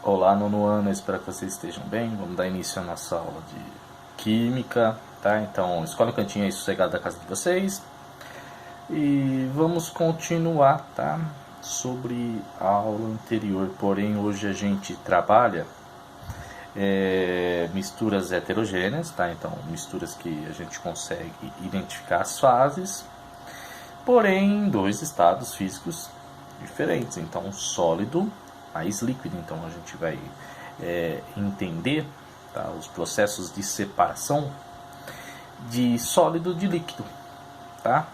Olá, nono ano, espero que vocês estejam bem. Vamos dar início à nossa aula de Química, tá? Então, escolhe um cantinho aí sossegado da casa de vocês. E vamos continuar, tá? Sobre a aula anterior, porém hoje a gente trabalha misturas heterogêneas, tá? Então, misturas que a gente consegue identificar as fases, porém em dois estados físicos diferentes. Então, sólido mais líquido. Então, a gente vai entender, tá, os processos de separação de sólido de líquido, tá?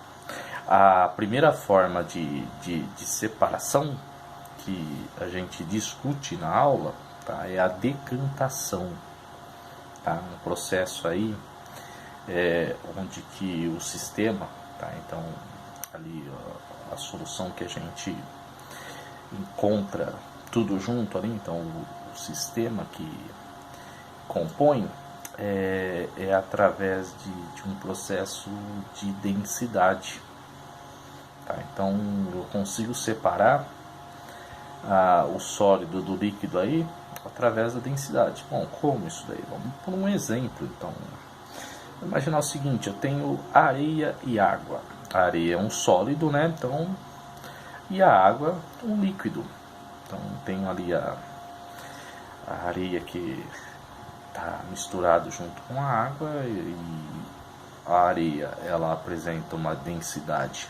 A primeira forma de separação que a gente discute na aula, tá, é a decantação, tá? Um processo aí onde que o sistema, tá? Então ali a solução que a gente encontra tudo junto ali, então o sistema que compõe é através de um processo de densidade, tá? Então eu consigo separar o sólido do líquido aí através da densidade. Bom, como isso daí? Vamos por um exemplo. Então, vou imaginar o seguinte: eu tenho areia e água. A areia é um sólido, né? Então, e a água um líquido. Então, tenho ali a areia que está misturado junto com a água, e a areia ela apresenta uma densidade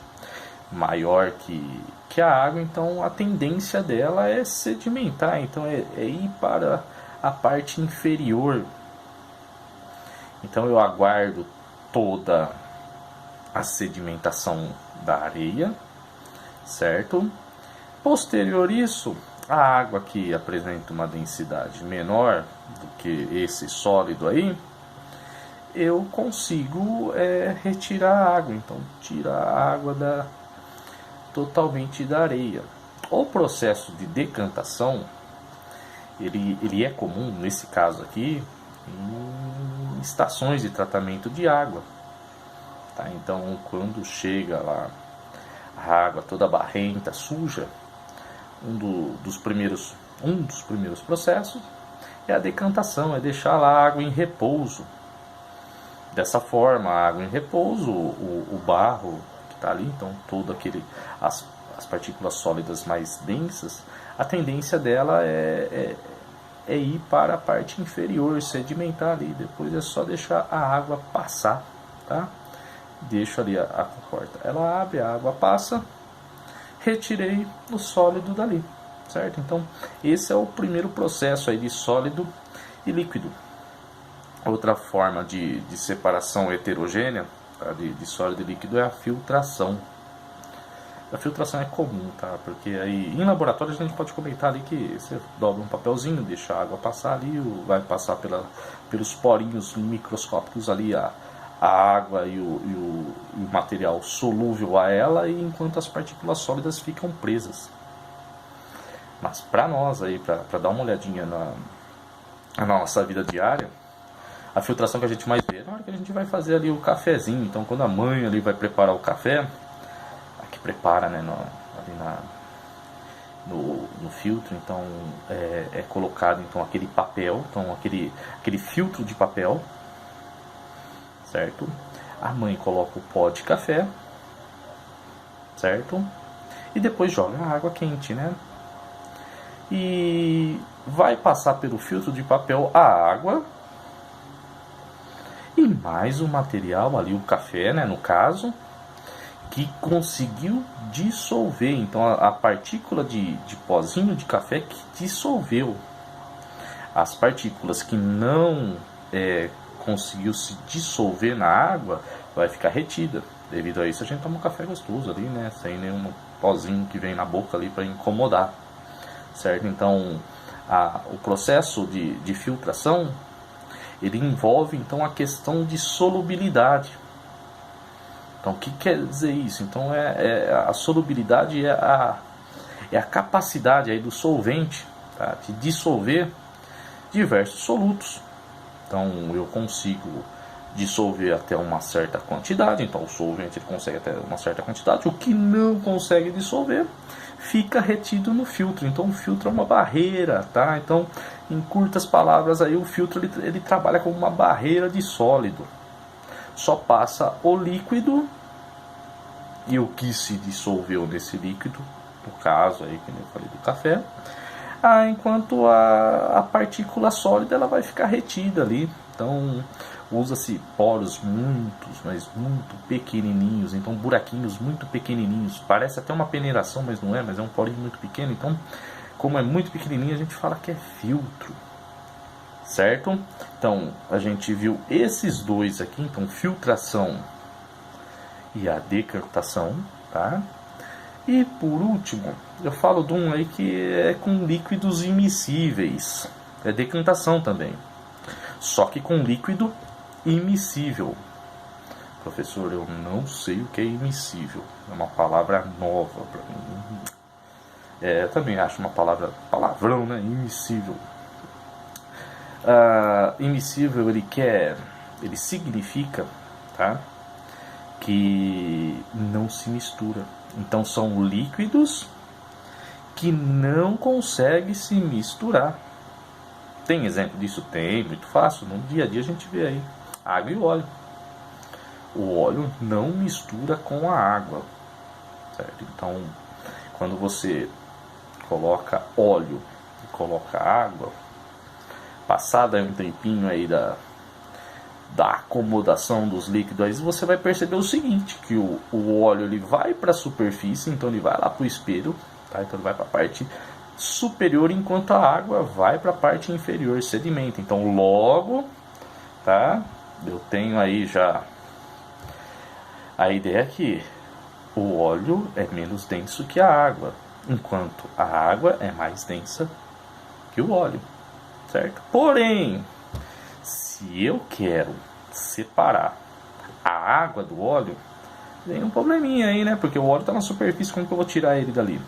maior que a água, então a tendência dela é sedimentar, então é ir para a parte inferior. Então eu aguardo toda a sedimentação da areia, certo? Posterior isso, a água que apresenta uma densidade menor do que esse sólido aí, eu consigo retirar a água, então tirar a água totalmente da areia. O processo de decantação, ele é comum, nesse caso aqui, em estações de tratamento de água, tá? Então quando chega lá a água toda barrenta, suja, um dos primeiros processos é a decantação, é deixar lá a água em repouso. Dessa forma, a água em repouso, o barro que está ali, então as partículas sólidas mais densas, a tendência dela é ir para a parte inferior, sedimentar ali. Depois é só deixar a água passar, tá? Deixo ali a comporta, ela abre, a água passa, retirei o sólido dali, certo? Então esse é o primeiro processo aí de sólido e líquido. Outra forma de separação heterogênea, tá, de sólido e líquido, é a filtração. A filtração é comum, tá? Porque aí em laboratório a gente pode comentar ali que você dobra um papelzinho, deixa a água passar ali, vai passar pelos porinhos microscópicos ali a água e o material solúvel a ela, e enquanto as partículas sólidas ficam presas. Mas para nós aí, para dar uma olhadinha na nossa vida diária, a filtração que a gente mais vê é na hora que a gente vai fazer ali o cafezinho. Então quando a mãe ali vai preparar o café, a que prepara, né, ali no filtro, então é colocado então aquele papel, então aquele filtro de papel, certo? A mãe coloca o pó de café, certo? E depois joga a água quente, né? E vai passar pelo filtro de papel a água e mais o material ali, o café, né, no caso, que conseguiu dissolver. Então a partícula de pozinho de café que dissolveu. As partículas que não conseguiu se dissolver na água vai ficar retida. Devido a isso a gente toma um café gostoso ali, né, sem nenhum pozinho que vem na boca ali para incomodar, certo? Então o processo de filtração, ele envolve então a questão de solubilidade. Então o que quer dizer isso? Então a solubilidade é a capacidade aí do solvente, tá, de dissolver diversos solutos. Então eu consigo dissolver até uma certa quantidade, então o solvente ele consegue até uma certa quantidade. O que não consegue dissolver fica retido no filtro. Então o filtro é uma barreira, tá? Então, em curtas palavras aí, o filtro ele trabalha como uma barreira de sólido. Só passa o líquido e o que se dissolveu nesse líquido, no caso aí que eu falei do café, enquanto a partícula sólida ela vai ficar retida ali. Então usa-se poros mas muito pequenininhos, então buraquinhos muito pequenininhos, parece até uma peneiração, mas não é, mas é um porinho muito pequeno. Então, como é muito pequenininho, a gente fala que é filtro, certo? Então a gente viu esses dois aqui, então filtração e a decantação, tá? E por último, eu falo de um aí que é com líquidos immiscíveis, é decantação também, só que com líquido immiscível. Professor, eu não sei o que é immiscível, é uma palavra nova para mim. Eu também acho uma palavrão, né? Immiscível. Immiscível ele significa, tá? Que não se mistura. Então são líquidos que não conseguem se misturar. Tem exemplo disso? Tem, muito fácil. No dia a dia a gente vê aí água e óleo. O óleo não mistura com a água, certo? Então, quando você coloca óleo e coloca água, passado um tempinho aí da acomodação dos líquidos, aí você vai perceber o seguinte, que o óleo ele vai para a superfície, então ele vai lá para o espelho, tá? Então ele vai para a parte superior, enquanto a água vai para a parte inferior, sedimenta. Então logo, tá? Eu tenho aí já a ideia que o óleo é menos denso que a água, enquanto a água é mais densa que o óleo, certo? Porém, se eu quero separar a água do óleo, tem um probleminha aí, né? Porque o óleo está na superfície, como que eu vou tirar ele dali?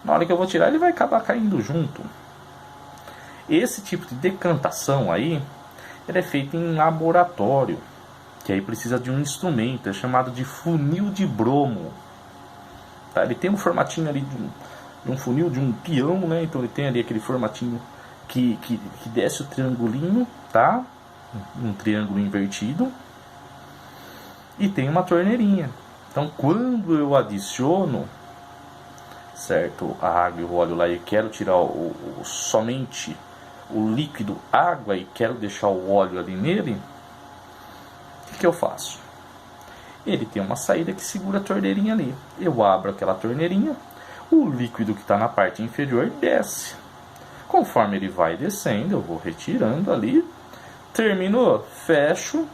Na hora que eu vou tirar, ele vai acabar caindo junto. Esse tipo de decantação aí, ele é feito em laboratório, que aí precisa de um instrumento, é chamado de funil de bromo. Tá? Ele tem um formatinho ali de um funil, de um peão, né? Então ele tem ali aquele formatinho que desce o triangulinho, tá? Um triângulo invertido, e tem uma torneirinha. Então quando eu adiciono, certo, a água e o óleo lá e quero tirar somente o líquido água e quero deixar o óleo ali nele, o que eu faço? Ele tem uma saída que segura a torneirinha ali. Eu abro aquela torneirinha, o líquido que está na parte inferior desce. Conforme ele vai descendo, eu vou retirando ali, terminou, fecho,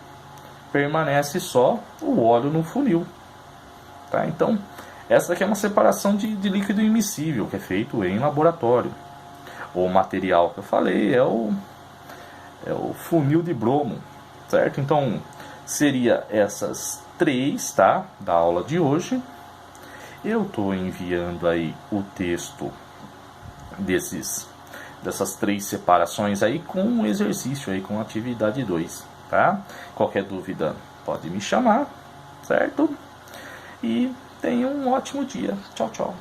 permanece só o óleo no funil. Tá? Então, essa aqui é uma separação de líquido immiscível, que é feito em laboratório. O material que eu falei é o funil de bromo, certo? Então, seria essas três, tá? Da aula de hoje. Eu estou enviando aí o texto dessas três separações aí com um exercício aí, com atividade 2, tá? Qualquer dúvida pode me chamar, certo? E tenha um ótimo dia. Tchau, tchau.